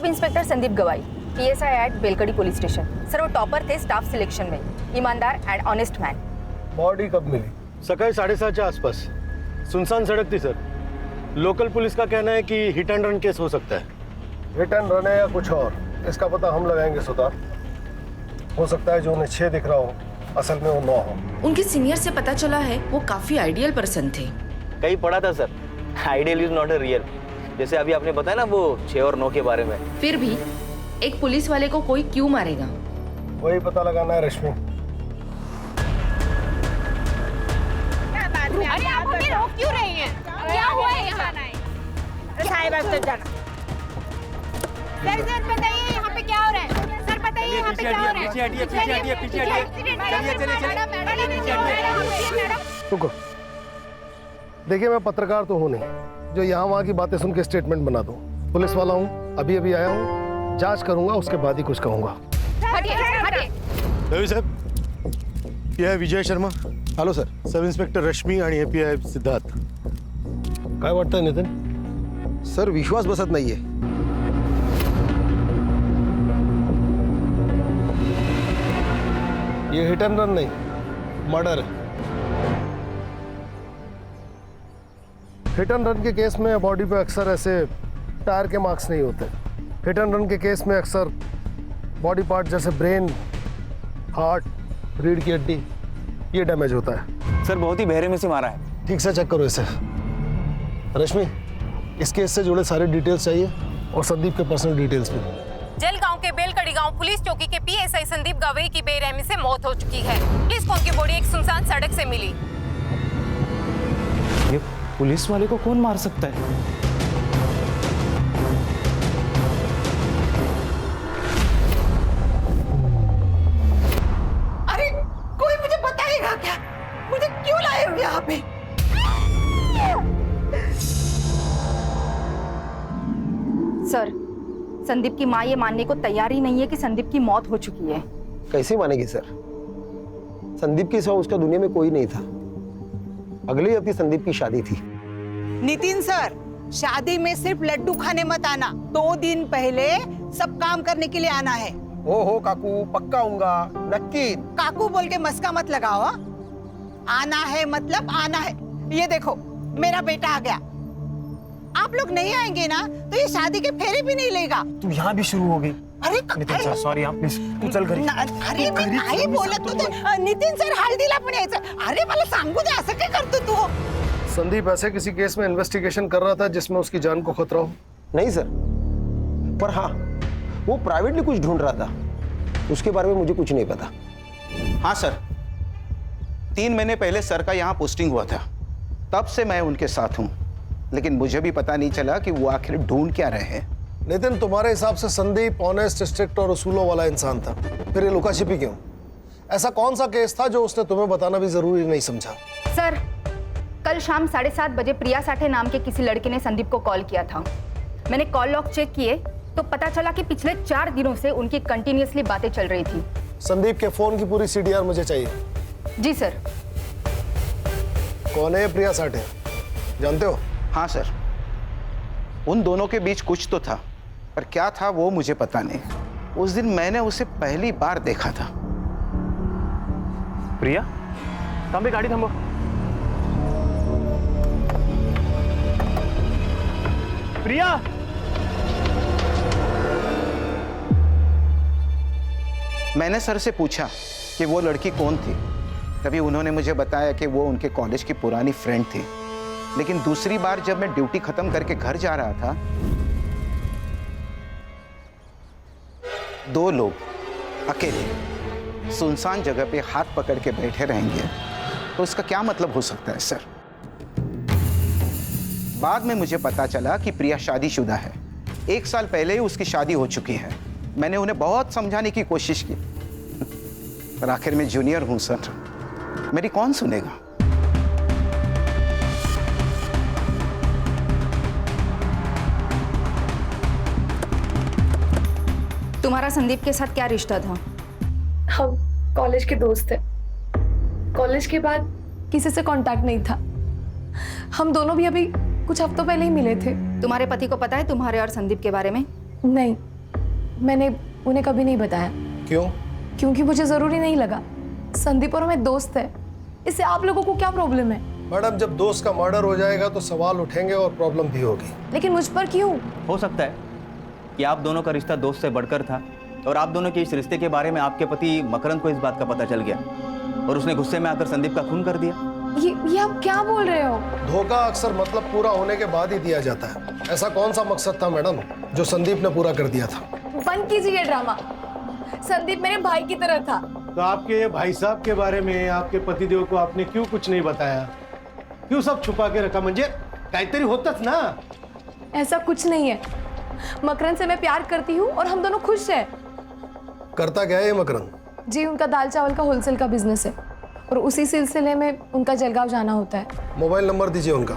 सब inspector Sandeep Gavai, PSI at Belkadi police station. Sir वो topper थे स्टाफ सिलेक्शन में, ईमानदार एंड ऑनेस्ट मैन। बॉडी कब मिली? सकाळी 7:30 आसपास। सुनसान सड़क थी सर। लोकल पुलिस का कहना है कि हिट एंड रन केस हो सकता है। हिट एंड रन है या कुछ और, इसका पता हम लगाएंगे सुधा। हो सकता है जो उन्हें 6 दिख रहा हो असल में वो 9 हो। उनके सीनियर से पता चला है वो काफी आइडियल पर्सन थे। कहीं पढ़ा था sir, ideal is not a real. जैसे अभी आपने बताया ना वो 6 और 9 के बारे में। फिर भी एक पुलिस वाले को कोई क्यों मारेगा? वही पता लगाना है रश्मि। अरे आप हमें रोक क्यों रही हैं? क्या हुआ है यहाँ? साहिब तो जाना। सर बताइए यहाँ पे क्या हो रहा है? सर बताइए यहाँ पे क्या हो रहा है? पीछे हटिए। रुको, देखिए मैं पत्रकार तो हूँ नहीं जो यहाँ वहाँ की बातें सुन के स्टेटमेंट बना दूँ। पुलिस वाला हूँ, अभी अभी आया हूँ, जांच करूंगा, उसके बाद ही कुछ कहूँगा। रवि साहेब, ये है Vijay Sharma. Hello sir. Sub inspector Rashmi आणि API सिद्धार्थ। काय वाटतंय नितीन? सर विश्वास बसत नाहीये। ये हिट एंड रन नहीं, मर्डर है। हिट एंड रन के केस में बॉडी पे अक्सर ऐसे टायर के मार्क्स नहीं होते। हिट एंड रन के केस में अक्सर बॉडी पार्ट जैसे ब्रेन, हार्ट, रीढ़ की हड्डी ये डैमेज होता है। सर बहुत ही बहरे में से मारा है। ठीक से चेक करो इसे। रश्मि, इस केस से जुड़े सारे डिटेल्स चाहिए और संदीप के पर्सनल डिटेल्स भी। जलगांव के बेलकड़ी गांव पुलिस चौकी के पीएसआई संदीप गवई की बेरहमी से मौत हो चुकी है। पुलिस को उनकी बॉडी एक सुनसान सड़क से मिली। ये पुलिस वाले को कौन मार सकता है? अरे कोई मुझे बताएगा क्या? मुझे क्यों लाए हो यहाँ पे? सर, संदीप की माँ ये मानने को तैयार ही नहीं है कि संदीप की मौत हो चुकी है। कैसे मानेगी सर? संदीप के सिवा उसका दुनिया में कोई नहीं था। अगले हफ्ते संदीप की शादी थी। नितिन सर, शादी में सिर्फ लड्डू खाने मत आना, 2 दिन पहले सब काम करने के लिए आना है। हो काकू, पक्का आऊंगा, नक्की। काकू बोल के मस्का मत लगाओ। आना है मतलब आना है। ये देखो मेरा बेटा आ गया। आप लोग नहीं आएंगे ना तो ये शादी के फेरे भी नहीं लेगा। तू यहाँ भी शुरू हो गई। अरे नितिन सर सॉरी, आप प्लीज तू चल घरी। अरे मी नाही बोलत होते नितिन सर, हळदीला पण यायचं। अरे मला सांगू दे, असं काय करतो तू? संदीप ऐसे किसी केस में इन्वेस्टिगेशन कर रहा था जिसमें उसकी जान को खतरा हो? नहीं सर, पर हाँ वो प्राइवेटली कुछ ढूंढ रहा था। उसके बारे में मुझे कुछ नहीं पता। हाँ सर, 3 महीने पहले सर का यहाँ पोस्टिंग हुआ था, तब से मैं उनके साथ हूँ, लेकिन मुझे भी पता नहीं चला कि वो आखिर ढूंढ क्या रहे हैं। नितिन, तुम्हारे हिसाब से संदीप ऑनेस्ट, स्ट्रिक्ट और उसूलों वाला इंसान था, फिर ये लुका छिपी क्यों? ऐसा कौन सा केस था जो उसने तुम्हें बताना भी जरूरी नहीं समझा? सर, कल शाम 7:30 बजे प्रिया साठे नाम के किसी लड़के ने संदीप को कॉल किया था। मैंने कॉल लॉग चेक किए तो पता चला कि पिछले 4 दिनों से उनकी कंटिन्यूअसली बातें चल रही थी। संदीप के फोन की पूरी CDR मुझे चाहिए। जी सर। कौन है प्रिया साठे, जानते हो? हाँ सर, उन दोनों के बीच कुछ तो था, पर क्या था वो मुझे पता नहीं। उस दिन मैंने उसे पहली बार देखा था। प्रिया, थांबे, गाड़ी थांबो। प्रिया, मैंने सर से पूछा कि वो लड़की कौन थी, तभी उन्होंने मुझे बताया कि वो उनके कॉलेज की पुरानी फ्रेंड थी। लेकिन दूसरी बार जब मैं ड्यूटी खत्म करके घर जा रहा था, 2 लोग अकेले सुनसान जगह पे हाथ पकड़ के बैठे रहेंगे तो इसका क्या मतलब हो सकता है सर? बाद में मुझे पता चला कि प्रिया शादीशुदा है। 1 साल पहले ही उसकी शादी हो चुकी है। मैंने उन्हें बहुत समझाने की कोशिश की, पर आखिर में जूनियर हूं सर, मेरी कौन सुनेगा? तुम्हारा संदीप के साथ क्या रिश्ता था? हम कॉलेज के दोस्त थे। कॉलेज के बाद किसी से कांटेक्ट नहीं था। हम दोनों भी अभी कुछ हफ्तों पहले ही मिले थे। तुम्हारे पति को पता है तुम्हारे और संदीप के बारे में? नहीं, मैंने उन्हें कभी नहीं बताया, क्यों? क्योंकि मुझे ज़रूरी नहीं लगा। संदीप और मैं दोस्त है, इससे आप लोगों को क्या प्रॉब्लम है? मैडम, जब दोस्त का मर्डर हो जाएगा तो सवाल उठेंगे और प्रॉब्लम भी होगी। लेकिन मुझ पर क्यों? हो सकता है कि आप दोनों का रिश्ता दोस्त से बढ़कर था और आप दोनों के इस रिश्ते के बारे में आपके पति मकरंद को इस बात का पता चल गया और उसने गुस्से में आकर संदीप का खून कर दिया। ये आप क्या बोल रहे हो? धोखा अक्सर मतलब पूरा होने के बाद ही दिया जाता है। ऐसा कौन सा मकसद था मैडम जो संदीप ने पूरा कर दिया था? बंद कीजिए ड्रामा। संदीप मेरे भाई की तरह था। तो आपके भाई साहब के बारे में आपके पतिदेव को आपने क्यों कुछ नहीं बताया? क्यों सब छुपा के रखा? म्हणजे काहीतरी होतच ना। ऐसा कुछ नहीं है। मकरंद से मैं प्यार करती हूँ और हम दोनों खुश हैं। करता क्या है ये मकरंद? जी, उनका दाल चावल का होलसेल का बिजनेस है और उसी सिलसिले में उनका जलगांव जाना होता है। मोबाइल नंबर दीजिए उनका।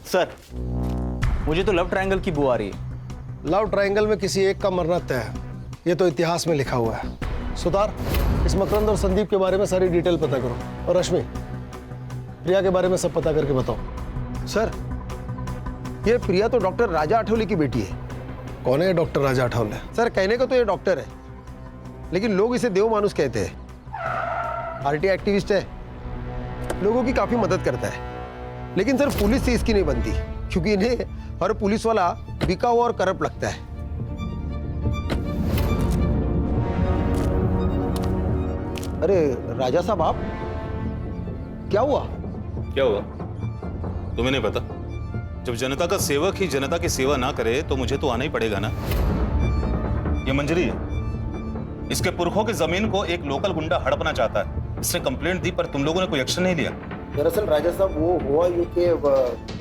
सर, मुझे तो लव ट्रायंगल की बू आ रही है। लव ट्रायंगल में किसी एक का मरना तय है, ये तो इतिहास में लिखा हुआ है। सुतार, इस मकरंद और संदीप के बारे में सारी डिटेल पता करो। और रश्मि, प्रिया के बारे में सब पता करके बताओ। सर, ये प्रिया तो डॉक्टर राजा आठवले की बेटी है। कौन है डॉक्टर राजा आठवले? सर, कहने को तो ये डॉक्टर है, लेकिन लोग इसे देव मानुस कहते हैं। आरटी एक्टिविस्ट है, लोगों की काफी मदद करता है। लेकिन सर, पुलिस से इसकी नहीं बनती, क्योंकि इन्हें हर पुलिस वाला बिका हुआ और करप्ट लगता है। अरे राजा साहब, आप क्या हुआ? क्या हुआ तुम्हें नहीं पता? जब जनता का सेवक ही जनता की सेवा ना करे तो मुझे तो आना ही पड़ेगा ना। ये मंजरी है, इसके पुरखों की जमीन को एक लोकल गुंडा हड़पना चाहता है। इसने कंप्लेंट दी पर तुम लोगों ने कोई एक्शन नहीं लिया। दरअसल राजा साहब, वो हुआ ये कि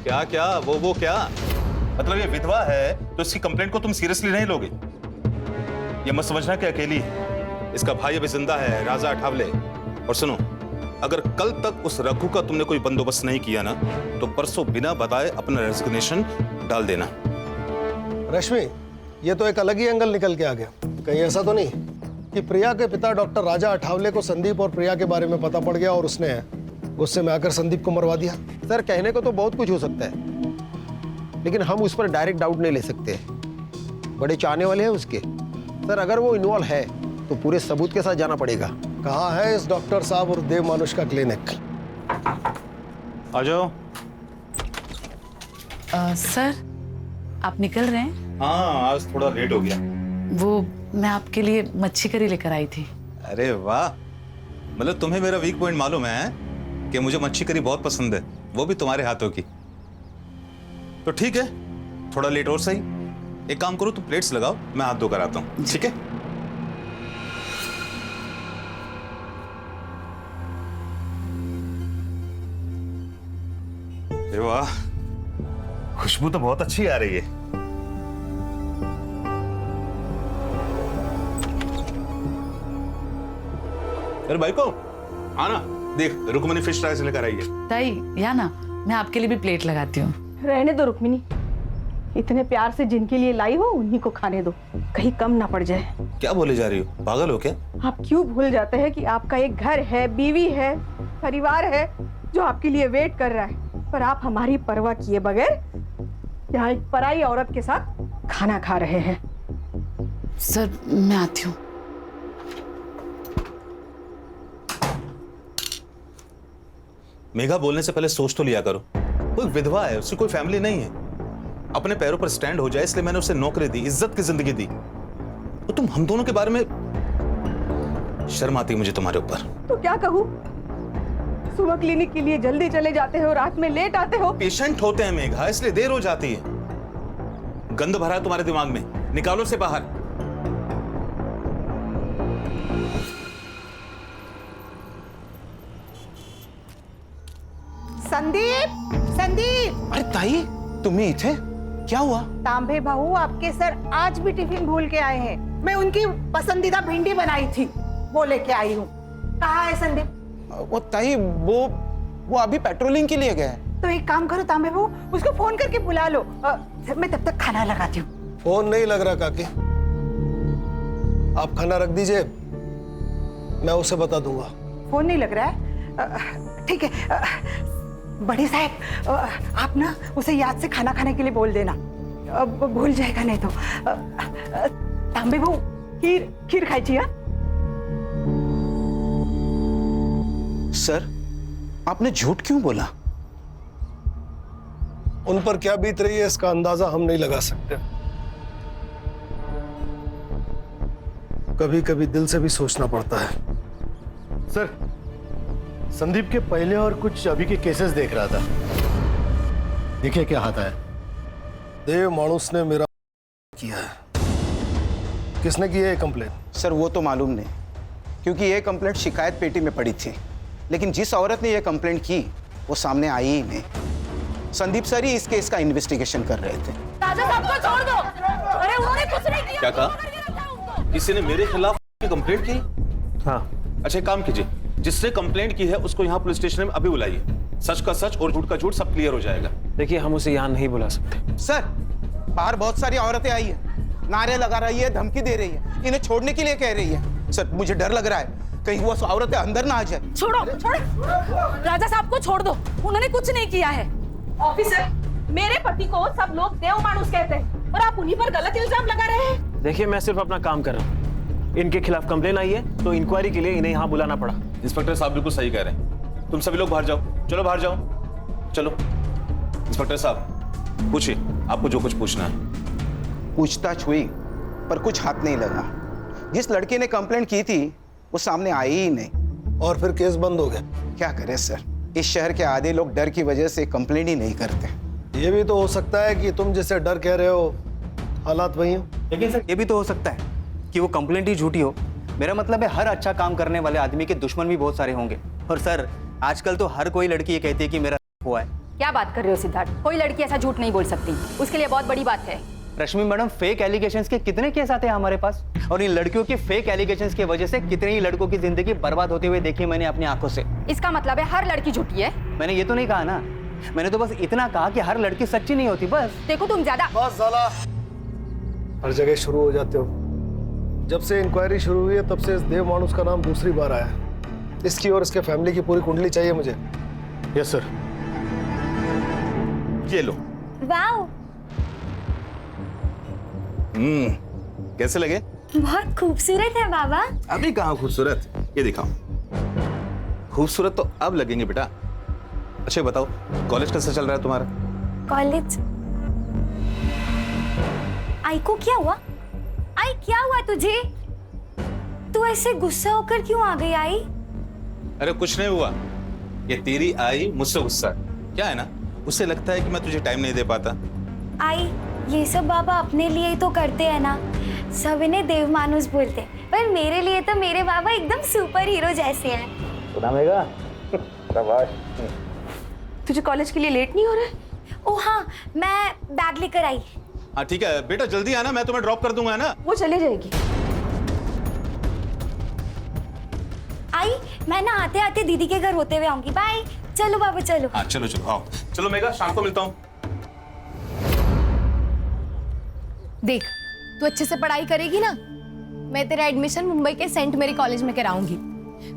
क्या क्या वो क्या मतलब? ये विधवा है तो इसकी कंप्लेंट को तुम सीरियसली नहीं लोगे? ये मत समझना कि अकेली है, इसका भाई अभी जिंदा है, राजा अठावले। और सुनो, अगर कल तक उस रघु का तुमने कोई बंदोबस्त नहीं किया ना तो परसों बिना बताए अपना रेजिग्नेशन डाल देना। रश्मि, ये तो एक अलग ही एंगल निकल के आ गया। कहीं ऐसा तो नहीं कि प्रिया के पिता डॉक्टर राजा अठावले को संदीप और प्रिया के बारे में पता पड़ गया और उसने गुस्से में आकर संदीप को मरवा दिया? सर, कहने को तो बहुत कुछ हो सकता है, लेकिन हम उस पर डायरेक्ट डाउट नहीं ले सकते। बड़े चाहने वाले हैं उसके। सर, अगर वो इन्वॉल्व है तो पूरे सबूत के साथ जाना पड़ेगा। कहाँ है इस डॉक्टर साहब और देव मानुष का क्लिनिक? आ जाओ। सर, आप निकल रहे हैं? हाँ, आज थोड़ा लेट हो गया। वो मैं आपके लिए मच्छी करी लेकर आई थी। अरे वाह, मतलब तुम्हें मेरा वीक पॉइंट मालूम है कि मुझे मच्छी करी बहुत पसंद है, वो भी तुम्हारे हाथों की। तो ठीक है, थोड़ा लेट और सही। एक काम करो, तुम प्लेट्स लगाओ, मैं हाथ धोकर आता हूँ। ठीक है? अरे वाह, खुशबू तो बहुत अच्छी आ रही है। अरे भाई को आना, देख रुक्मिनी फिश फ्राई से लेकर आई है। ताई, या ना, मैं आपके लिए भी प्लेट लगाती हूँ। रहने दो रुक्मिनी, इतने प्यार से जिनके लिए लाई हो उन्हीं को खाने दो, कहीं कम ना पड़ जाए। क्या बोले जा रही हो? पागल हो क्या? आप क्यों भूल जाते हैं कि आपका एक घर है, बीवी है, परिवार है जो आपके लिए वेट कर रहा है, पर आप हमारी परवाह किए बगैर यहाँ एक पराई औरत के साथ खाना खा रहे हैं। सर, मैं आती हूँ। मेघा, बोलने से पहले सोच तो लिया करो। वो एक विधवा है, उसकी कोई फैमिली नहीं है। अपने पैरों पर स्टैंड हो जाए इसलिए मैंने उसे नौकरी दी, इज्जत की जिंदगी दी। तो तुम हम दोनों के बारे में, शर्म आती है मुझे तुम्हारे ऊपर। तो क्या कहूँ? सुबह क्लिनिक के लिए जल्दी चले जाते हो, रात में लेट आते हो। पेशेंट होते हैं मेघा, इसलिए देर हो जाती है। गंद भरा है तुम्हारे दिमाग में, निकालो से बाहर। संदीप, संदीप! अरे ताई, तुम्ही इथे? क्या हुआ? तांबे भाऊ आपके सर आज भी टिफिन भूल के आए हैं। मैं उनकी पसंदीदा भिंडी बनाई थी, वो लेके आई हूँ। कहाँ है संदीप? वो ताई, वो अभी पेट्रोलिंग के लिए गए हैं। तो एक काम करो तांबे भाऊ, उसको फोन करके बुला लो। मैं तब तक खाना लगाती हूँ। फोन नहीं लग रहा काकी, आप खाना रख दीजिए, मैं उसे बता दूंगा। फोन नहीं लग रहा है? ठीक है। बड़े साहब, आप ना उसे याद से खाना खाने के लिए बोल देना। अब भूल जाएगा नहीं तो तांबे भाऊ खीर खीर खायची हा? सर, आपने झूठ क्यों बोला? उन पर क्या बीत रही है इसका अंदाजा हम नहीं लगा सकते। कभी कभी दिल से भी सोचना पड़ता है। सर, संदीप के पहले और कुछ अभी के केसेस देख रहा था। देखिए क्या आता है। देव मानुस ने मेरा किया है। किसने की है कंप्लेन? सर, वो तो मालूम नहीं, क्योंकि ये कंप्लेंट शिकायत पेटी में पड़ी थी। लेकिन जिस औरत ने ये कंप्लेंट की वो सामने आई ही नहीं। संदीप सर ही इस केस का इन्वेस्टिगेशन कर रहे थे। राजा साहब को छोड़ दो। अरे उन्होंने कुछ नहीं किया। क्या कहा? किसी ने मेरे खिलाफ कंप्लेंट की? हाँ। अच्छा, एक काम कीजिए, जिसने कंप्लेंट की है उसको यहाँ पुलिस स्टेशन में अभी बुलाइए। सच का सच और झूठ का झूठ सब क्लियर हो जाएगा। देखिए, हम उसे यहाँ नहीं बुला सकते। सर, बाहर बहुत सारी औरतें आई है, नारे लगा रही है, धमकी दे रही है, इन्हें छोड़ने के लिए कह रही है। सर, मुझे डर लग रहा है कहीं वो औरतें अंदर ना आ जाए। छोड़ो छोड़ो, राजा साहब को छोड़ दो, उन्होंने कुछ नहीं किया है। ऑफिसर, मेरे पति को सब लोग देव मानुस कहते हैं और आप उन्हीं पर गलत इल्जाम लगा रहे हैं। देखिए, मैं सिर्फ अपना काम कर रहा हूँ। इनके खिलाफ कंप्लेन आई है तो इंक्वायरी के लिए इन्हें यहाँ बुलाना पड़ा। इंस्पेक्टर साहब बिल्कुल सही कह रहे हैं। तुम सभी लोग बाहर जाओ, चलो बाहर जाओ, चलो। इंस्पेक्टर साहब, पूछिए, आपको जो कुछ पूछना है। पूछताछ हुई पर कुछ हाथ नहीं लगा। जिस लड़के ने कंप्लेंट की थी वो सामने आई ही नहीं। और फिर केस बंद हो गया। क्या करें सर, इस शहर के आधे लोग डर की वजह से कंप्लेंट ही नहीं करते। ये भी तो हो सकता है कि तुम जैसे डर कह रहे हो हालात वही हो। लेकिन सर, ये भी तो हो सकता है कि वो कंप्लेंट ही झूठी हो। मेरा मतलब है, हर अच्छा काम करने वाले आदमी के दुश्मन भी बहुत सारे होंगे। और सर, आजकल तो हर कोई लड़की ये कहती है कि मेरा हुआ है। क्या बात कर रहे हो सिद्धार्थ? कोई लड़की ऐसा झूठ नहीं बोल सकती, उसके लिए बहुत बड़ी बात है। रश्मि मैडम, फेक एलिगेशंस के कितने केस आते हैं हमारे पास, और इन लड़कियों के फेक एलिगेशंस की वजह से कितने ही लड़कों की जिंदगी बर्बाद होते हुए देखी मैंने अपनी आंखों से। इसका मतलब है हर लड़की झूठी है? मैंने ये तो नहीं कहा ना, मैंने तो बस इतना कहा कि हर लड़की सच्ची नहीं होती। बस देखो, तुम ज्यादा बस साला हर जगह शुरू हो जाते हो। जब से इंक्वायरी शुरू हुई है तब से इस देव मानुस का नाम दूसरी बार आया है। इसकी और इसके फैमिली की पूरी कुंडली चाहिए मुझे। Yes sir. ये लो। वाओ, कैसे लगे? बहुत खूबसूरत है बाबा। अभी कहाँ खूबसूरत, ये दिखाओ। खूबसूरत तो अब लगेंगे बेटा। अच्छा बताओ, कॉलेज कैसा चल रहा है तुम्हारा? कॉलेज? आई को क्या हुआ? आई, क्या हुआ तुझे? तू ऐसे गुस्सा होकर क्यों आ गई आई? अरे कुछ नहीं हुआ, ये तेरी आई मुझसे गुस्सा। क्या है ना, उससे लगता है कि मैं तुझे टाइम नहीं दे पाता। आई, ये सब बाबा अपने लिए ही तो करते हैं ना, सब इन्हें देव मानुस बोलते हैं, पर मेरे लिए तो मेरे बाबा एकदम सुपर हीरो जैसे हैं। सुनामेगा? शाबाश। तुझे कॉलेज के लिए लेट नहीं हो रहा है? ओ हाँ, मैं बैग लेकर आई। हाँ ठीक है बेटा, जल्दी आना, मैं तुम्हें ड्रॉप कर दूंगा, है ना? वो चले जाएगी। आई, मैं ना आते आते दीदी के घर होते हुए आऊंगी। बाय। चलो बाबा, चलो। हाँ चलो चलो, आओ। चलो मेगा, शाम को मिलता हूँ। देख, तू अच्छे से पढ़ाई करेगी ना, मैं तेरा एडमिशन मुंबई के सेंट मेरी कॉलेज में कराऊंगी।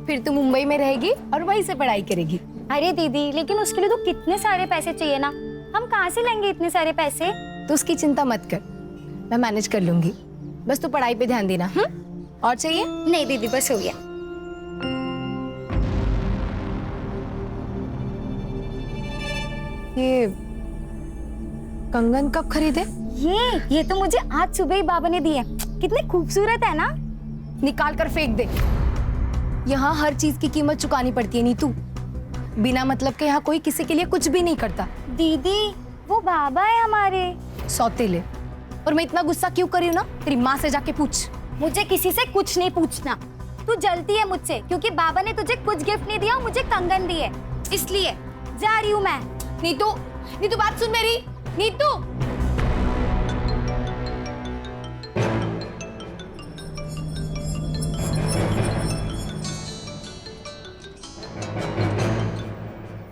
फिर तू मुंबई में रहेगी और वहीं से पढ़ाई करेगी। अरे दीदी, लेकिन उसके लिए तो कितने सारे पैसे चाहिए ना, हम कहाँ से लेंगे इतने सारे पैसे? तो उसकी चिंता मत कर, मैं मैनेज कर लूंगी। बस तू पढ़ाई पे ध्यान देना। और चाहिए? नहीं दीदी, बस हो गया। ये कंगन कब खरीदे? ये तो मुझे आज सुबह ही बाबा ने दिए। कितने खूबसूरत है ना। निकाल कर फेंक दे। यहाँ हर चीज की कीमत चुकानी पड़ती है नीतू। बिना मतलब के यहाँ कोई किसी के लिए कुछ भी नहीं करता। दीदी, वो बाबा है हमारे सौतेले। और मैं इतना गुस्सा क्यों कर रही हूँ ना, तेरी माँ से जाके पूछ। मुझे किसी से कुछ नहीं पूछना। तू जलती है मुझसे क्योंकि बाबा ने तुझे कुछ गिफ्ट नहीं दिया, मुझे कंगन दिए, इसलिए जा रही हूँ मैं। नीतू, नीतू बात सुन मेरी। नीतू,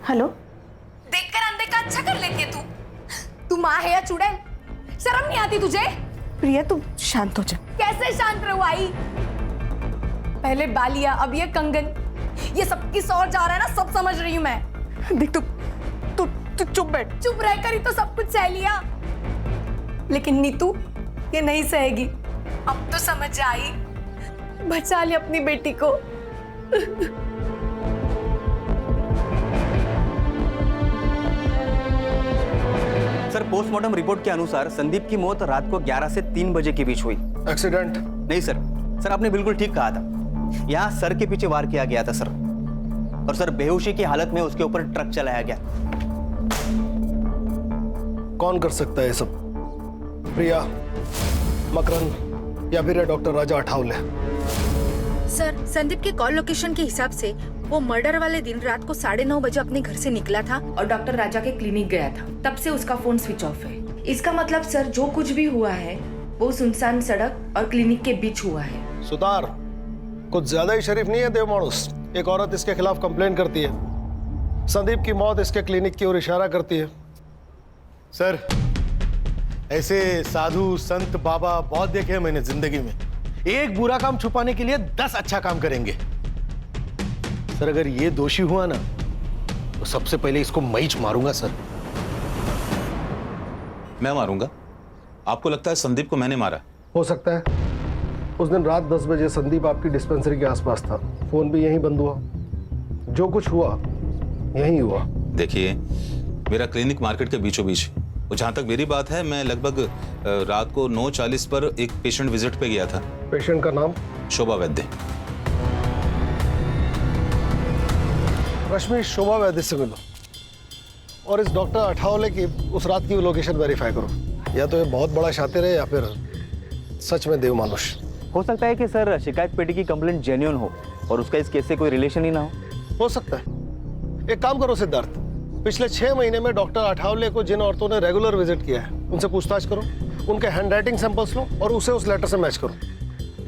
हेलो। देखकर अनदेखा अच्छा कर लेती है तू। तू माँ है या चुड़ैल? शर्म नहीं आती तुझे? प्रिया, तू शांत हो जा। कैसे शांत रहूं आई? पहले बालिया, अब ये कंगन, ये सब किस और जा रहा है ना, सब समझ रही हूँ मैं। देख, तू चुप बैठ। चुप रहकर ही तो सब कुछ सह लिया। लेकिन नीतू ये नहीं सहेगी। अब तो समझ आई, बचा ले अपनी बेटी को। सर, पोस्टमार्टम रिपोर्ट के अनुसार संदीप की मौत रात को 11 से 3 बजे के बीच हुई। एक्सीडेंट? नहीं सर, सर आपने बिल्कुल ठीक कहा था। यहाँ सर के पीछे वार किया गया था सर, और सर बेहोशी की हालत में उसके ऊपर ट्रक चलाया गया। कौन कर सकता है ये सब? प्रिया, मकरन या फिर डॉक्टर राजा अठावले? सर, संदीप के कॉल लोकेशन के हिसाब से वो मर्डर वाले दिन रात को 9:30 बजे अपने घर से निकला था और डॉक्टर राजा के क्लिनिक गया था। तब से उसका फोन स्विच ऑफ है। इसका मतलब सर जो कुछ भी हुआ है वो सुनसान सड़क और क्लिनिक के बीच हुआ है। सुतार, कुछ ज्यादा ही शरीफ नहीं है देव मानुस? एक औरत इसके खिलाफ कंप्लेन करती है, संदीप की मौत इसके क्लिनिक की ओर इशारा करती है। सर, ऐसे साधु संत बाबा बहुत देखे हैं मैंने जिंदगी में। एक बुरा काम छुपाने के लिए 10 अच्छा काम करेंगे। सर, अगर ये दोषी हुआ ना तो सबसे पहले इसको मैं ही मारूंगा सर। मैं मारूंगा? आपको लगता है संदीप को मैंने मारा? हो सकता है। उस दिन रात 10 बजे संदीप आपकी डिस्पेंसरी के आसपास था, फोन भी यहीं बंद हुआ, जो कुछ हुआ यहीं हुआ। देखिए, मेरा क्लिनिक मार्केट के बीचों बीच, और जहां तक मेरी बात है, मैं लगभग रात को 9:40 पर एक पेशेंट विजिट पे गया था। पेशेंट का नाम? शोभा वैद्य। रश्मि, शोभा वैद्य से मिलो और इस डॉक्टर अठावले की उस रात की लोकेशन वेरीफाई करो। या तो ये बहुत बड़ा शातिर है या फिर सच में देव मानुष। हो सकता है कि सर शिकायत पेटी की कंप्लेंट जेन्युइन हो और उसका इस केस से कोई रिलेशन ही ना हो सकता है। एक काम करो सिद्धार्थ, पिछले 6 महीने में डॉक्टर अठावले को जिन औरतों ने रेगुलर विजिट किया है उनसे पूछताछ करो, उनके हैंडराइटिंग सैंपल्स लो और उसे उस लेटर से मैच करो।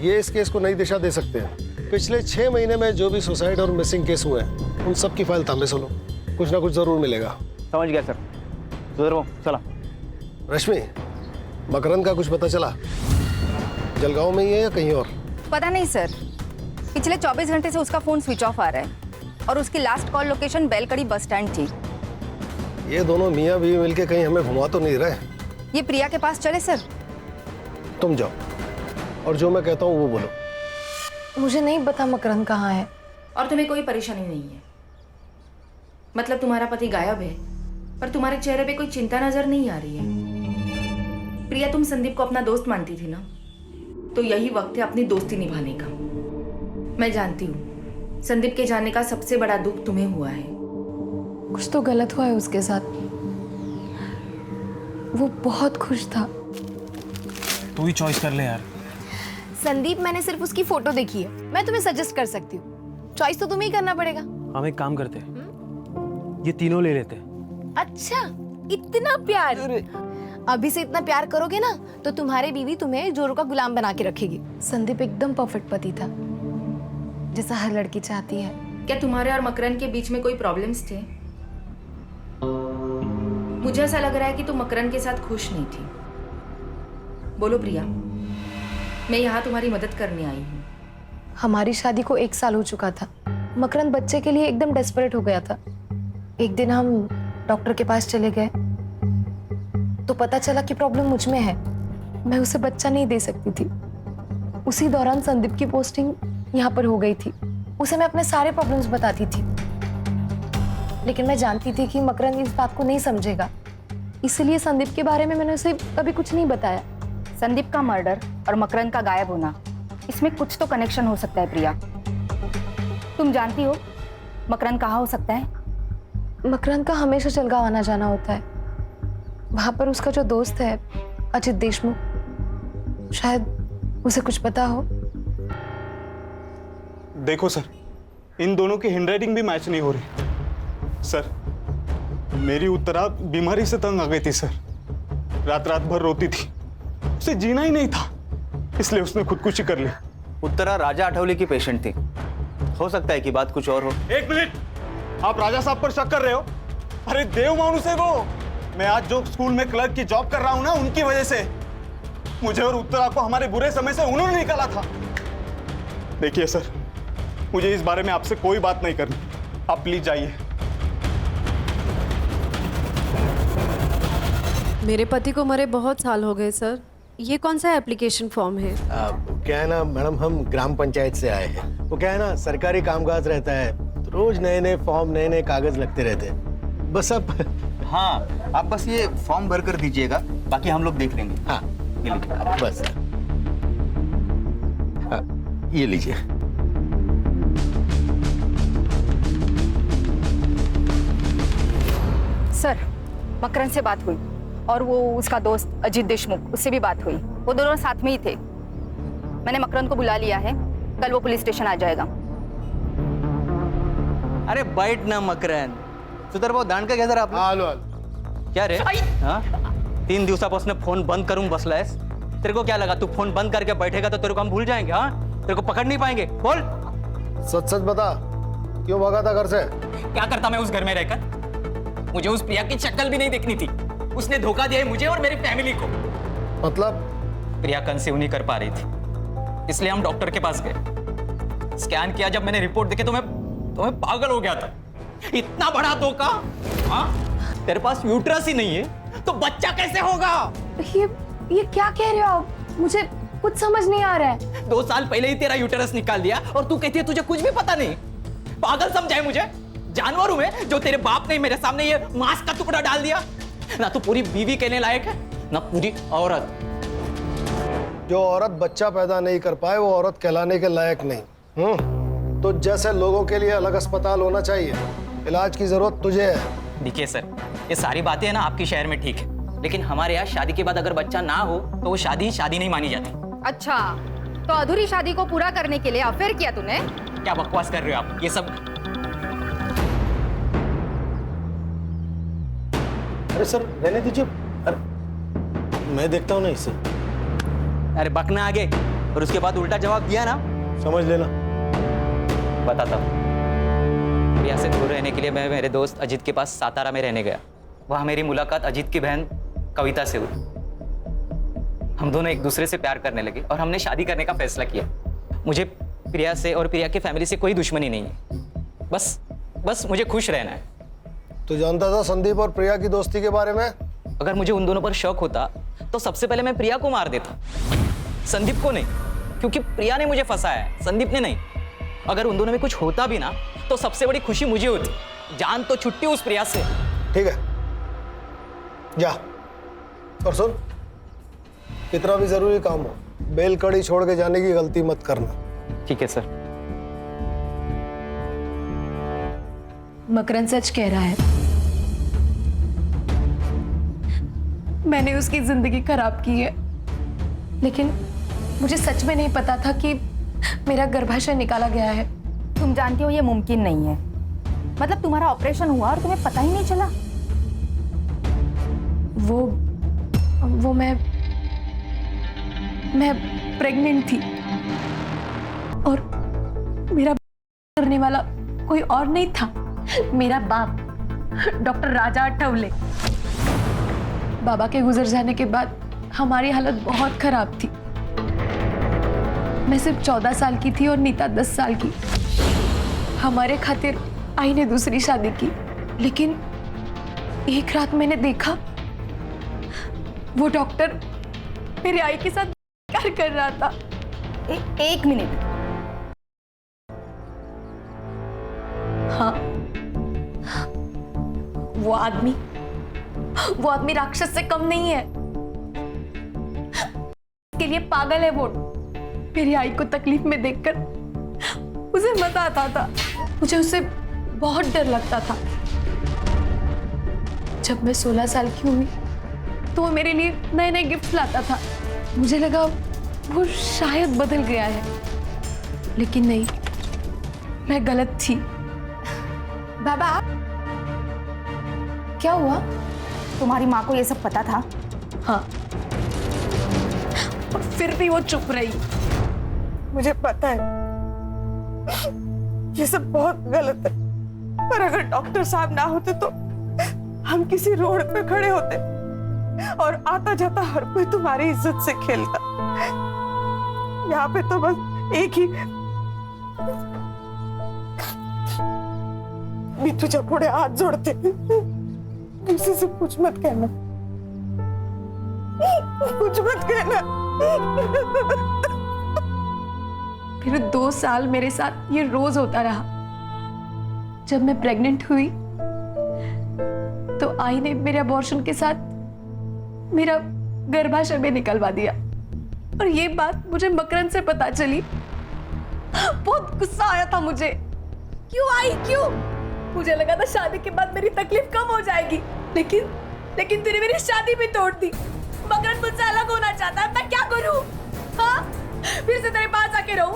ये इस केस को नई दिशा दे सकते हैं। पिछले 6 महीने में जो भी सुसाइड और मिसिंग केस हुए हैं उन सब की फाइल तांबे से लो, कुछ ना कुछ जरूर मिलेगा। समझ गया सर। सुधरो, चला। रश्मि, मकरंद का कुछ पता चला? जलगांव में ही है या कहीं और? पता नहीं सर, पिछले 24 घंटे से उसका फोन स्विच ऑफ आ रहा है और उसकी last call location बेलकड़ी bus stand थी। ये दोनों मियाँ बीवी मिलके कहीं हमें घुमा तो नहीं रहे? ये प्रिया के पास चले सर? तुम जाओ और जो मैं कहता हूँ वो बोलो। मुझे नहीं पता मकरंद कहाँ है। और तुम्हें कोई परेशानी नहीं है? मतलब तुम्हारा पति गायब है पर तुम्हारे चेहरे पे कोई चिंता नजर नहीं आ रही है। प्रिया, तुम संदीप को अपना दोस्त मानती थी ना, तो यही वक्त है अपनी दोस्ती निभाने का। मैं जानती हूँ संदीप के जाने का सबसे बड़ा दुख तुम्हें हुआ है। कुछ तो गलत हुआ है उसके साथ। वो बहुत खुश था। तू ही चॉइस कर ले यार। संदीप, मैंने सिर्फ उसकी फोटो देखी है, मैं तुम्हें सजेस्ट कर सकती हूँ। चॉइस तो तुम्हें ही करना पड़ेगा। हम एक काम करते हैं, ये तीनों ले लेते हैं। अच्छा, इतना प्यार? अभी से इतना प्यार करोगे ना तो तुम्हारी बीवी तुम्हें जोरों का गुलाम बना के रखेगी। संदीप एकदम परफेक्ट पति था, जैसा हर लड़की चाहती है। क्या तुम्हारे और मकरन के बीच में कोई प्रॉब्लम्स थे? मुझे ऐसा लग रहा है कि तुम मकरन के साथ खुश नहीं थी। बोलो प्रिया, मैं यहाँ तुम्हारी मदद करने आई हूँ। हमारी शादी को 1 साल हो चुका था। मकरन बच्चे के लिए एकदम डेस्परेट हो गया था। एक दिन हम डॉक्टर के पास चले गए तो पता चला कि प्रॉब्लम मुझ में है, मैं उसे बच्चा नहीं दे सकती थी। उसी दौरान संदीप की पोस्टिंग यहाँ पर हो गई थी। उसे मैं अपने सारे प्रॉब्लम्स बताती थी, लेकिन मैं जानती थी कि मकरन इस बात को नहीं समझेगा, इसलिए संदीप के बारे में मैंने उसे कभी कुछ नहीं बताया। संदीप का मर्डर और मकरन का गायब होना, इसमें कुछ तो कनेक्शन हो सकता है प्रिया। तुम जानती हो मकरन कहाँ हो सकता है? मकरन का हमेशा जलगांव आना जाना होता है। वहां पर उसका जो दोस्त है अजित देशमुख, शायद उसे कुछ पता हो। देखो सर, इन दोनों की हैंडराइटिंग भी मैच नहीं हो रही। सर, मेरी उत्तरा बीमारी से तंग आ गई थी सर। रात रात भर रोती थी, उसे जीना ही नहीं था, इसलिए उसने खुदकुशी कर ली। उत्तरा राजा अठावले की पेशेंट थी, हो सकता है कि बात कुछ और हो। 1 मिनट, आप राजा साहब पर शक कर रहे हो? अरे देव मानुस है वो। मैं आज जो स्कूल में क्लर्क की जॉब कर रहा हूं ना, उनकी वजह से मुझे और उत्तरा को हमारे बुरे समय से उन्होंने निकाला था। देखिए सर, मुझे इस बारे में आपसे कोई बात नहीं करनी, आप प्लीज जाइए। मेरे पति को मरे बहुत साल हो गए सर। ये कौन सा एप्लीकेशन फॉर्म है? क्या है ना मैडम, हम ग्राम पंचायत से आए हैं। वो क्या है ना, सरकारी कामकाज रहता है तो रोज नए नए फॉर्म, नए नए कागज लगते रहते हैं। बस अब हाँ, आप बस ये फॉर्म भर कर दीजिएगा, बाकी हम लोग देख लेंगे। हाँ ये लीजिए बस। हाँ, ये लीजिए। सर, मकरंद से बात हुई और वो उसका दोस्त अजीत देशमुख, उससे भी बात हुई। वो दोनों साथ में ही थे। मैंने मकरंद को बुला लिया है, कल वो पुलिस स्टेशन आ जाएगा। अरे बैठ ना मकरंद, सुधर भाऊ दांड का घ्या जरा आपलं. आलो क्या रे हाँ 3 दिवसापासून फोन बंद करून बसलायस. तेरे को क्या लगा तू फोन बंद करके बैठेगा तो तेरे को हम भूल जाएंगे? हाँ तेरे को पकड़ नहीं पाएंगे. बोल सच सच बता, क्यों भागा था घर से? क्या करता मैं उस घर में रहकर? मुझे उस प्रिया की शक्ल भी नहीं देखनी थी. उसने धोखा दिया है मुझे और मेरी फैमिली को. मतलब? प्रिया कंसीव नहीं कर पा रही थी, इसलिए हम डॉक्टर के पास गए. स्कैन किया, जब मैंने रिपोर्ट देखी तो मैं पागल हो गया था. इतना बड़ा धोखा. हाँ तेरे पास यूट्रस ही नहीं है तो बच्चा कैसे होगा? ये क्या कह रहे हो आप? मुझे कुछ समझ नहीं आ रहा है. 2 साल पहले ही तेरा यूट्रस निकाल दिया और तू कहती है तुझे कुछ भी पता नहीं. पागल समझाए मुझे? जानवर हूं मैं जो तेरे बाप ने मेरे सामने ये मांस का टुकड़ा डाल दिया? ना तू पूरी बीवी कहने लायक है ना पूरी औरत. जो औरत बच्चा पैदा नहीं कर पाए वो औरत कहलाने के लायक नहीं. तो जैसे लोगों के लिए अलग अस्पताल होना चाहिए, इलाज की जरूरत तुझे है. देखिए सर, ये सारी बातें है ना आपकी शहर में ठीक है, लेकिन हमारे यहाँ शादी के बाद अगर बच्चा ना हो तो वो शादी नहीं मानी जाती. अच्छा, तो अधूरी शादी को पूरा करने के लिए अफेयर किया तूने? क्या बकवास कर रहे हो आप? ये सब अरे सर रहने दीजिए. अरे मैं देखता हूँ ना इसे. अरे बकना आगे और उसके बाद उल्टा जवाब दिया ना समझ लेना. बताता हूँ. प्रिया से दूर रहने के लिए मैं मेरे दोस्त अजीत के पास सातारा में रहने गया. वहाँ मेरी मुलाकात अजीत की बहन कविता से हुई. हम दोनों एक दूसरे से प्यार करने लगे और हमने शादी करने का फैसला किया. मुझे प्रिया से और प्रिया की फैमिली से कोई दुश्मनी नहीं है. बस मुझे खुश रहना है. तू जानता था संदीप और प्रिया की दोस्ती के बारे में? अगर मुझे उन दोनों पर शक होता तो सबसे पहले मैं प्रिया को मार देता, संदीप को नहीं, क्योंकि प्रिया ने मुझे फंसाया है, संदीप ने नहीं. अगर उन दोनों में कुछ होता भी ना तो सबसे बड़ी खुशी मुझे होती. जान तो छुट्टी उस प्रिया से. ठीक है जा. और सुन, कितना भी जरूरी काम हो, बेल कड़ी छोड़ के जाने की गलती मत करना. ठीक है सर. मकरंद सच कह रहा है. मैंने उसकी जिंदगी खराब की है, लेकिन मुझे सच में नहीं पता था कि मेरा गर्भाशय निकाला गया है. तुम जानती हो ये मुमकिन नहीं है. मतलब तुम्हारा ऑपरेशन हुआ और तुम्हें पता ही नहीं चला? वो मैं प्रेग्नेंट थी और मेरा करने वाला कोई और नहीं था, मेरा बाप डॉक्टर राजा अठावले. बाबा के गुजर जाने के बाद हमारी हालत बहुत खराब थी. मैं सिर्फ 14 साल की थी और नीता 10 साल की. हमारे खातिर आई ने दूसरी शादी की, लेकिन एक रात मैंने देखा वो डॉक्टर मेरे आई के साथ प्यार कर रहा था. एक मिनट. हाँ, वो आदमी राक्षस से कम नहीं है. के लिए पागल है वो. मेरी आई को तकलीफ में देखकर उसे मजा आता था. मुझे उससे बहुत डर लगता था. जब मैं 16 साल की हुई तो वो मेरे लिए नए नए गिफ्ट लाता था. मुझे लगा वो शायद बदल गया है, लेकिन नहीं, मैं गलत थी. बाबा क्या हुआ? तुम्हारी माँ को ये सब पता था? हाँ, और फिर भी वो चुप रही. मुझे पता है ये सब बहुत गलत है, पर अगर डॉक्टर साहब ना होते तो हम किसी रोड पे खड़े होते और आता जाता हर कोई तुम्हारी इज्जत से खेलता. यहाँ पे तो बस एक ही. मी तुझ्या पुढे हात जोडते, किसी से कुछ मत कहना. कुछ मत कहना। फिर 2 साल मेरे साथ ये रोज होता रहा। जब मैं प्रेग्नेंट हुई तो आई ने मेरे अबॉर्शन के साथ मेरा गर्भाशय में निकलवा दिया, और ये बात मुझे मकरंद से पता चली। बहुत गुस्सा आया था मुझे। क्यों आई, क्यों? मुझे लगा था शादी के बाद मेरी तकलीफ कम हो जाएगी, लेकिन तूने मेरी शादी भी तोड़ दी। मकरंद मुझसे अलग होना चाहता है, मैं क्या करूं? हाँ, फिर से तेरे पास आके रहूं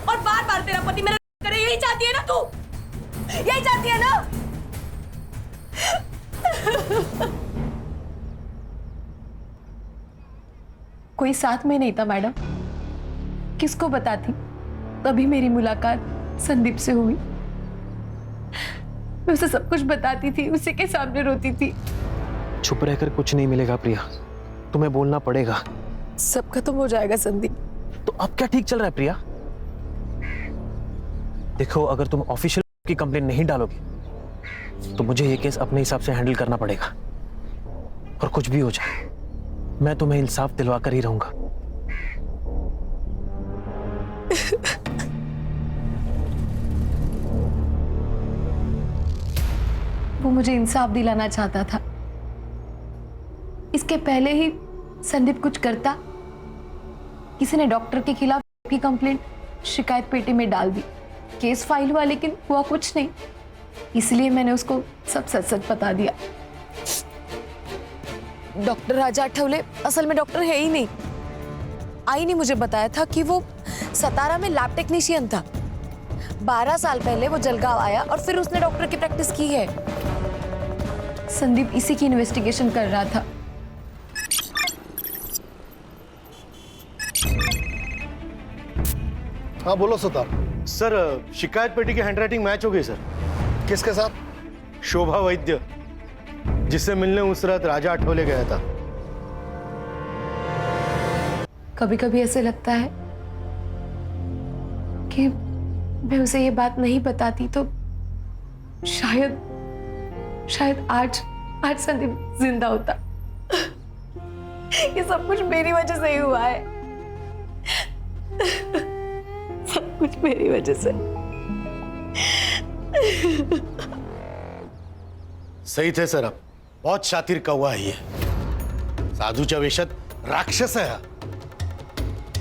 और बार बार तेरा पति मेरा करे? यही चाहती है ना तू? यही चाहती है ना? कोई साथ में नहीं था मैडम, किसको बताती? तभी मेरी मुलाकात संदीप से हुई। मैं उसे सब कुछ बताती थी, उसी के सामने रोती थी। चुप रहकर कुछ नहीं मिलेगा प्रिया, तुम्हें बोलना पड़ेगा। सब खत्म हो जाएगा संदीप। तो अब क्या ठीक चल रहा है प्रिया? देखो, अगर तुम ऑफिशियल की कंप्लेंट नहीं डालोगे तो मुझे ये केस अपने हिसाब से हैंडल करना पड़ेगा, और कुछ भी हो जाए मैं तुम्हें इंसाफ दिलवा कर ही रहूंगा। वो मुझे इंसाफ दिलाना चाहता था। इसके पहले ही संदीप कुछ करता, किसी ने डॉक्टर के खिलाफ की कंप्लेंट शिकायत पेटी में डाल दी, केस फाइल हुआ, लेकिन हुआ कुछ नहीं। इसलिए मैंने उसको सब सच सच बता दिया। डॉक्टर राजा आठवले असल में डॉक्टर है ही नहीं। आई ने मुझे बताया था कि वो सतारा में लैब टेक्नीशियन था। 12 साल पहले वो जलगांव आया और फिर उसने डॉक्टर की प्रैक्टिस की है। संदीप इसी की इन्वेस्टिगेशन कर रहा था। हाँ बोलो सुतार। सर, शिकायत पेटी की हैंडराइटिंग मैच हो गई सर। किसके साथ? शोभा वैद्य, जिससे मिलने उस रात राजा आठवले गया था। कभी कभी ऐसे लगता है कि मैं उसे ये बात नहीं बताती तो शायद आज संदीप जिंदा होता। ये सब कुछ मेरी वजह से ही हुआ है। सब कुछ मेरी वजह से। सही थे सर, आप बहुत शातिर कौवा है ये। साधूच्या वेशात राक्षस है।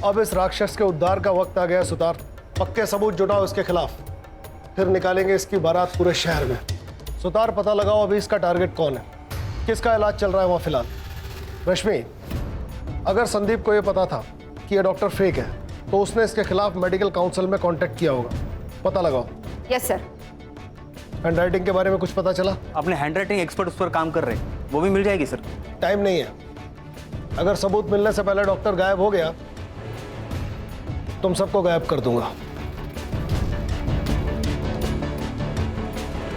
अब इस राक्षस के उद्धार का वक्त आ गया सुतार। पक्के सबूत जुटाओ इसके खिलाफ, फिर निकालेंगे इसकी बारात पूरे शहर में। सुतार, पता लगाओ अभी इसका टारगेट कौन है, किसका इलाज चल रहा है वहां फिलहाल। रश्मि, अगर संदीप को यह पता था कि यह डॉक्टर फेक है तो उसने इसके खिलाफ मेडिकल काउंसिल में कांटेक्ट किया होगा। पता लगाओ। Yes sir. हैंडराइटिंग के बारे में कुछ पता चला? अपने हैंडराइटिंग एक्सपर्ट उस पर काम कर रहे हैं, वो भी मिल जाएगी सर। टाइम नहीं है। अगर सबूत मिलने से पहले डॉक्टर गायब हो गया तुम सबको गायब कर दूंगा।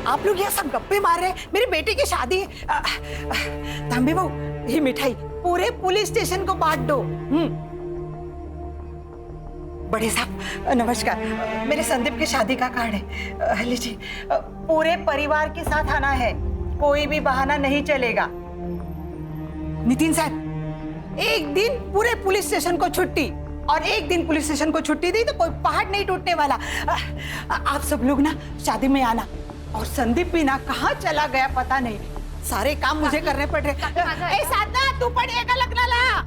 आप लोग यहाँ सब गप्पे मार रहे हैं, मेरी बेटी की शादी है। तांबे बहू, ये मिठाई पूरे पुलिस स्टेशन को बांट दो। बड़े साहब नमस्कार, मेरे संदीप की शादी का कार्ड है, लीजिए। पूरे परिवार के साथ आना है, कोई भी बहाना नहीं चलेगा। नितिन साहब, एक दिन पूरे पुलिस स्टेशन को छुट्टी, और एक दिन पुलिस स्टेशन को छुट्टी दी तो कोई पहाड़ नहीं टूटने वाला। आप सब लोग ना शादी में आना। और संदीप भी ना कहाँ चला गया पता नहीं, सारे काम मुझे करने पड़ रहे। ए साधना, तू पड़ेगा लगना ला।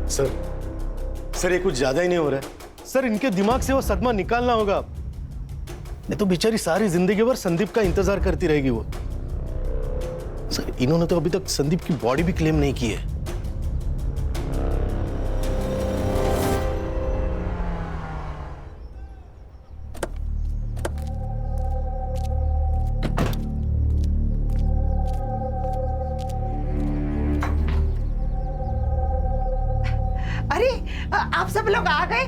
सर ये कुछ ज्यादा ही नहीं हो रहा है सर। इनके दिमाग से वो सदमा निकालना होगा, नहीं तो बेचारी सारी जिंदगी भर संदीप का इंतजार करती रहेगी वो। सर, इन्होंने तो अभी तक संदीप की बॉडी भी क्लेम नहीं की है। आप सब लोग आ गए,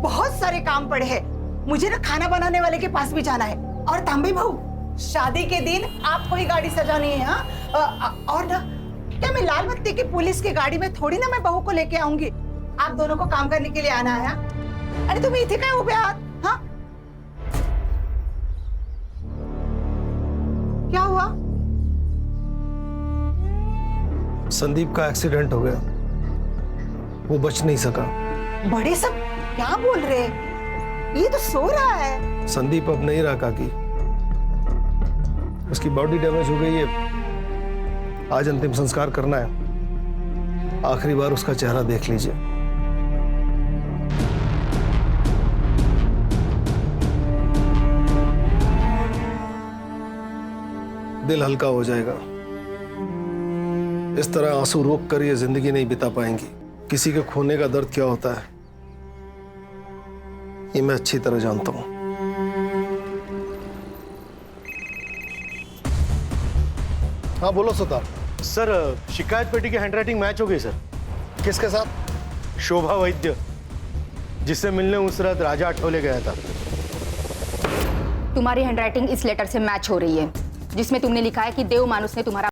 बहुत सारे काम पड़े हैं। मुझे ना खाना बनाने वाले के पास भी जाना है। और तांबी बहू, शादी के दिन आपको ही गाड़ी सजानी है। हाँ, और ना क्या मैं लाल बत्ती की पुलिस की गाड़ी में थोड़ी ना मैं बहू को लेके आऊंगी। आप दोनों को काम करने के लिए आना है। अरे तुम इथे काय उभे आहात? हाँ, क्या हुआ? संदीप का एक्सीडेंट हो गया, वो बच नहीं सका। बड़े सब क्या बोल रहे हैं? ये तो सो रहा है। संदीप अब नहीं रहा काकी, उसकी बॉडी डैमेज हो गई है। आज अंतिम संस्कार करना है, आखिरी बार उसका चेहरा देख लीजिए। दिल हल्का हो जाएगा। इस तरह आंसू रोक कर ये जिंदगी नहीं बिता पाएंगी। किसी के खोने का दर्द क्या होता है ये मैं अच्छी तरह जानता हूं। हाँ बोलो सुतार। सर, शिकायत पेटी की हैंडराइटिंग मैच हो गई सर। किसके साथ? शोभा वैद्य, जिससे मिलने उस रात राजा आठवले गया था। तुम्हारी हैंडराइटिंग इस लेटर से मैच हो रही है जिसमें तुमने लिखा है कि देव मानुस ने तुम्हारा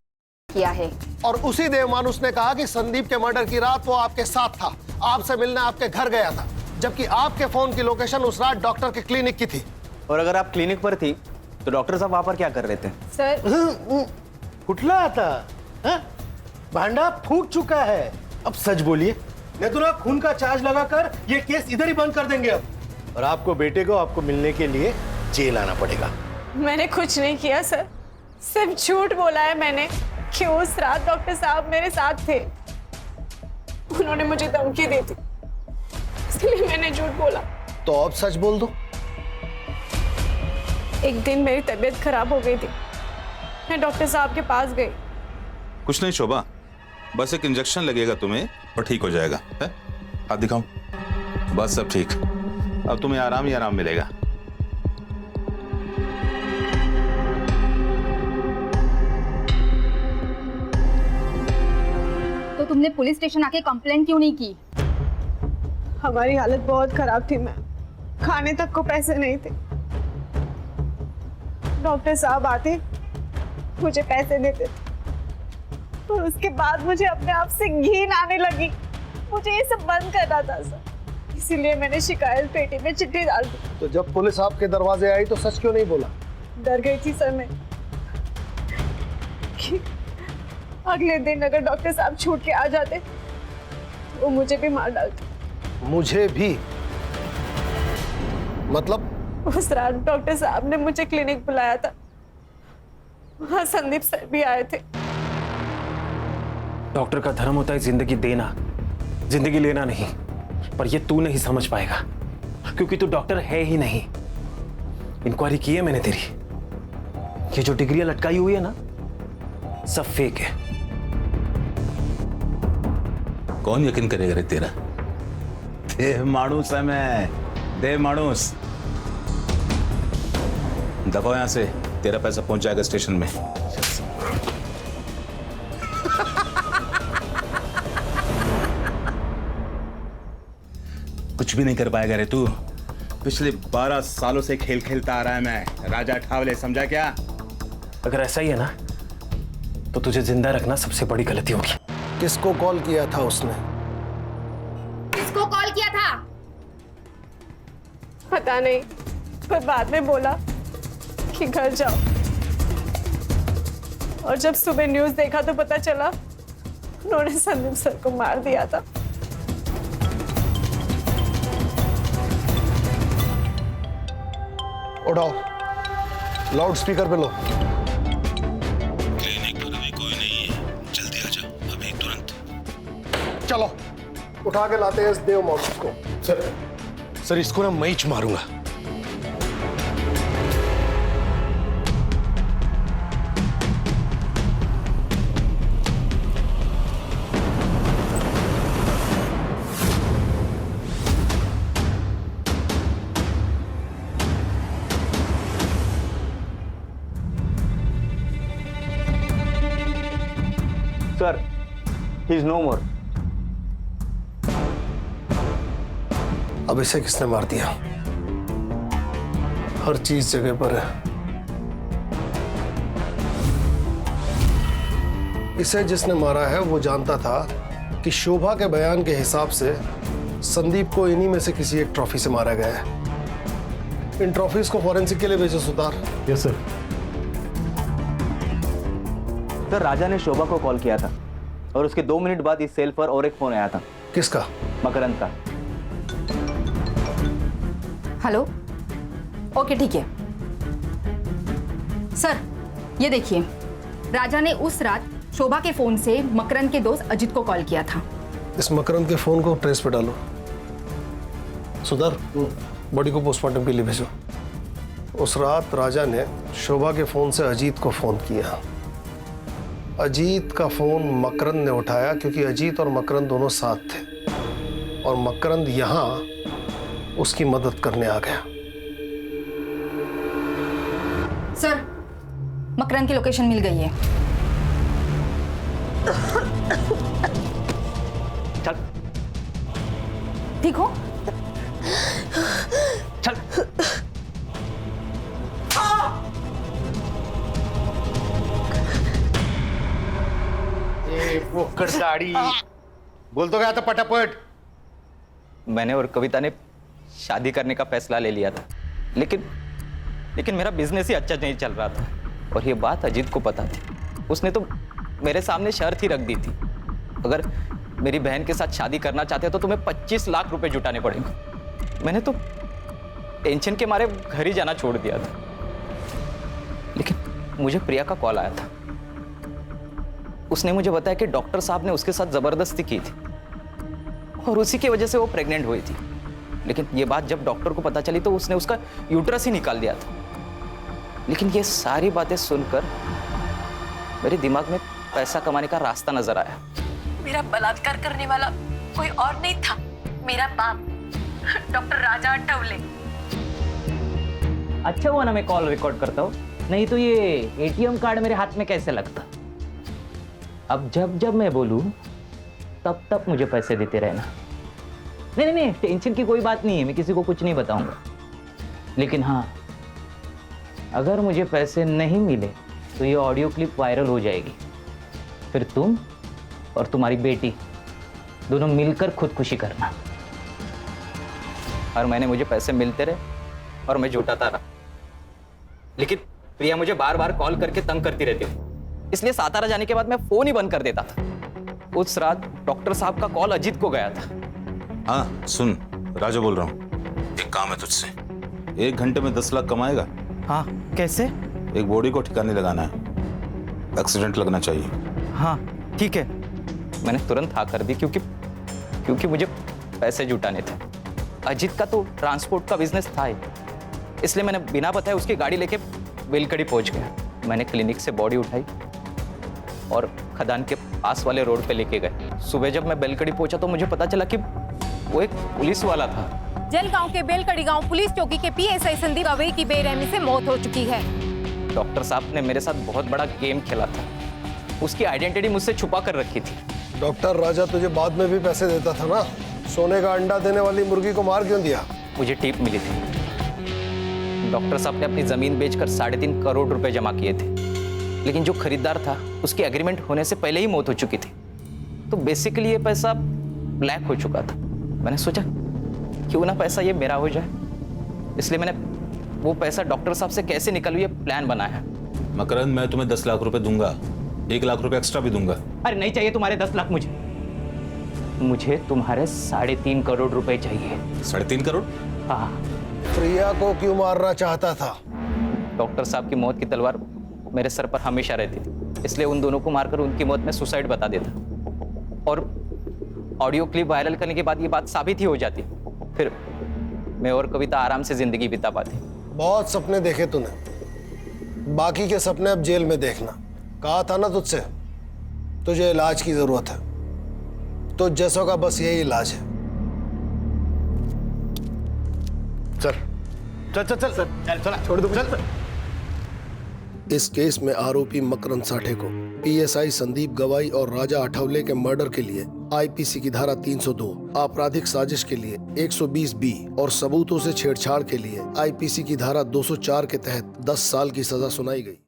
किया है। और उसी देव मानुस ने कहा कि संदीप के मर्डर की रात वो आपके साथ था, आपसे मिलने आपके घर गया था, जबकि आपके फोन की लोकेशन उस रात डॉक्टर के क्लिनिक की थी। और अगर आप क्लिनिक पर थी तो डॉक्टर साहब वहां पर क्या कर रहे थे? सर कुठला आता हाँ? भांडा फूट चुका है, अब सच बोलिए, नहीं तो ना खून का चार्ज लगाकर ये केस इधर ही बंद कर देंगे अब। और आपको बेटे को आपको मिलने के लिए जेल आना पड़ेगा। मैंने कुछ नहीं किया सर, सिर्फ झूठ बोला है मैंने कि उस रात डॉक्टर साहब मेरे साथ थे। उन्होंने मुझे धमकी दी थी, इसलिए मैंने झूठ बोला। तो अब सच बोल दो। एक दिन मेरी तबीयत खराब हो गई थी, मैं डॉक्टर साहब के पास गई। कुछ नहीं शोभा, बस एक इंजेक्शन लगेगा तुम्हें और ठीक हो जाएगा। है? हाथ दिखाओ, बस सब ठीक। अब तुम्हें आराम ही आराम मिलेगा। तो तुमने पुलिस स्टेशन आके कंप्लेंट क्यों नहीं की? हमारी हालत बहुत खराब थी मैम, खाने तक को पैसे नहीं थे। डॉक्टर साहब आते मुझे पैसे देते थे और उसके बाद मुझे अपने आप से घिन आने लगी। मुझे ये सब बंद करना था सर, इसीलिए मैंने शिकायत पेटी में चिट्ठी डाल दी। तो जब पुलिस आपके दरवाजे आई तो सच क्यों नहीं बोला? डर गई थी सर मैं कि अगले दिन अगर डॉक्टर साहब छूट के आ जाते तो वो मुझे भी मार डालते। मुझे भी? मतलब? उस रात डॉक्टर साहब ने मुझे क्लिनिक बुलाया था, वहां संदीप सर भी आए थे। डॉक्टर का धर्म होता है जिंदगी देना, जिंदगी लेना नहीं। पर ये तू नहीं समझ पाएगा क्योंकि तू डॉक्टर है ही नहीं। इंक्वायरी की है मैंने तेरी, ये जो डिग्रियां लटकाई हुई है ना सब फेक है। कौन यकीन करेगा रे तेरा? देव माणूस है मैं, देव माणूस। दबाओ यहां से, तेरा पैसा पहुंच जाएगा स्टेशन में। कुछ भी नहीं कर पाएगा रे तू। पिछले 12 सालों से खेल खेलता आ रहा है मैं, राजा ठावले, समझा क्या? अगर ऐसा ही है ना तो तुझे जिंदा रखना सबसे बड़ी गलती होगी। किसको कॉल किया था उसने? किसको कॉल किया था? पता नहीं, पर बाद में बोला कि घर जाओ। और जब सुबह न्यूज़ देखा तो पता चला उन्होंने संदीप सर को मार दिया था। उठाओ, लाउड स्पीकर पे लो। क्लिनिक पर अभी कोई नहीं है, जल्दी आ जा, अभी तुरंत। चलो उठा के लाते हैं इस देव मानुस को। सर इसको ना मैं ही मारूंगा। सर, ही इज नो मोर। अब इसे किसने मार दिया? हर चीज जगह पर है। इसे जिसने मारा है वो जानता था कि शोभा के बयान के हिसाब से संदीप को इन्हीं में से किसी एक ट्रॉफी से मारा गया है। इन ट्रॉफीज को फॉरेंसिक के लिए भेजो सुतार। Yes sir. राजा ने शोभा को कॉल किया था और उसके 2 मिनट बाद इस सेल पर और एक फोन आया था। किसका? मकरंद का। हेलो, ओके ठीक है सर। ये देखिए, राजा ने उस रात शोभा के फोन से मकरंद के दोस्त अजीत को कॉल किया था। इस मकरंद के फोन को ट्रेस पे डालो। सुधर, बॉडी को पोस्टमार्टम के लिए भेजो। उस रात राजा ने शोभा के फोन से अजीत को फोन किया। अजीत का फोन मकरंद ने उठाया क्योंकि अजीत और मकरंद दोनों साथ थे और मकरंद यहां उसकी मदद करने आ गया। सर, मकरंद की लोकेशन मिल गई है। चल ठीक हो? चल। वो दाढ़ी बोल तो गया था पटापट। मैंने और कविता ने शादी करने का फैसला ले लिया था, लेकिन मेरा बिजनेस ही अच्छा नहीं चल रहा था और ये बात अजीत को पता थी। उसने तो मेरे सामने शर्त ही रख दी थी, अगर मेरी बहन के साथ शादी करना चाहते हो तो तुम्हें 25 लाख रुपए जुटाने पड़ेंगे। मैंने तो टेंशन के मारे घर ही जाना छोड़ दिया था, लेकिन मुझे प्रिया का कॉल आया था। उसने मुझे बताया कि डॉक्टर साहब ने उसके साथ जबरदस्ती की थी और उसी की वजह से वो प्रेग्नेंट हुई थी। लेकिन ये बात जब डॉक्टर को पता चली तो उसने उसका यूट्रस ही निकाल दिया था। लेकिन ये सारी बातें सुनकर मेरे दिमाग में पैसा कमाने का रास्ता नजर आया। मेरा बलात्कार करने वाला कोई और नहीं था, मेरा बाप डॉक्टर राजा अठावले। अच्छा हुआ ना मैं कॉल रिकॉर्ड करता हूँ, नहीं तो ये एटीएम कार्ड मेरे हाथ में कैसे लगता। अब जब जब मैं बोलूं तब तब मुझे पैसे देते रहना। नहीं, टेंशन की कोई बात नहीं है, मैं किसी को कुछ नहीं बताऊंगा। लेकिन हाँ, अगर मुझे पैसे नहीं मिले तो ये ऑडियो क्लिप वायरल हो जाएगी, फिर तुम और तुम्हारी बेटी दोनों मिलकर खुदकुशी करना। हर महीने मुझे पैसे मिलते रहे और मैं जुटाता रहा, लेकिन प्रिया मुझे बार बार कॉल करके तंग करती रहती है, इसलिए सातारा जाने के बाद मैं फोन ही बंद कर देता था। उस रात डॉक्टर साहब का कॉल अजीत को गया था। हाँ सुन, राजा बोल रहा हूँ, एक काम है तुझसे। 1 घंटे में 10 लाख कमाएगा? हाँ, कैसे? एक बॉडी को ठिकाने लगाना है, एक्सीडेंट लगना चाहिए। हाँ ठीक है। मैंने तुरंत हाँ कर दी क्योंकि मुझे पैसे जुटाने थे। अजीत का तो ट्रांसपोर्ट का बिजनेस था ही, इसलिए मैंने बिना बताए उसकी गाड़ी लेके बेलकड़ी पहुंच गया। मैंने क्लिनिक से बॉडी उठाई और खदान के पास वाले रोड पे लेके गए। सुबह जब मैं बेलकड़ी पहुंचा तो मुझे पता चला कि वो एक पुलिस वाला था। जलगांव के बेलकड़ी गांव पुलिस चौकी के पीएसआई संदीप अवई की बेरहमी से मौत हो चुकी है। डॉक्टर साहब ने मेरे साथ बहुत बड़ा गेम खेला था, उसकी आइडेंटिटी मुझसे छुपा कर रखी थी। डॉक्टर राजा तुझे बाद में भी पैसे देता था ना, सोने का अंडा देने वाली मुर्गी को मार क्यों दिया? मुझे टिप मिली थी। डॉक्टर साहब ने अपनी जमीन बेचकर 3.5 करोड़ रुपए जमा किए थे, लेकिन जो खरीदार था उसकी एग्रीमेंट होने से पहले ही मौत हो चुकी थी, तो बेसिकली ये पैसा ब्लैक हो चुका था। मैंने सोचा क्यों ना पैसा ये मेरा हो जाए, इसलिए मैंने वो पैसा डॉक्टर साहब से कैसे निकालूं ये प्लान बनाया। मकरंद, मैं तुम्हें 10 लाख रुपए दूंगा, 1 लाख रुपए एक्स्ट्रा भी दूंगा। अरे नहीं चाहिए तुम्हारे 10 लाख, मुझे तुम्हारे 3.5 करोड़ रुपए चाहिए। 3.5 करोड़? हाँ। प्रिया को क्यों मारना चाहता था? डॉक्टर साहब की मौत की तलवार मेरे सर पर हमेशा रहती थी, इसलिए उन दोनों को मारकर उनकी मौत में सुसाइड बता देता और ऑडियो क्लिप वायरल करने के बाद ये बात साबित ही हो जाती, फिर मैं और कविता आराम से जिंदगी बिता पाती। बहुत सपने देखे तूने, बाकी के सपने अब जेल में देखना। कहा था ना तुझसे, तुझे इलाज की जरूरत है, तो जैसों का बस यही इलाज है। चल छोड़ दो, चल। इस केस में आरोपी मकरंद साठे को पीएसआई संदीप गवाई और राजा अठावले के मर्डर के लिए आईपीसी की धारा 302, आपराधिक साजिश के लिए 120B और सबूतों से छेड़छाड़ के लिए आईपीसी की धारा 204 के तहत 10 साल की सजा सुनाई गई।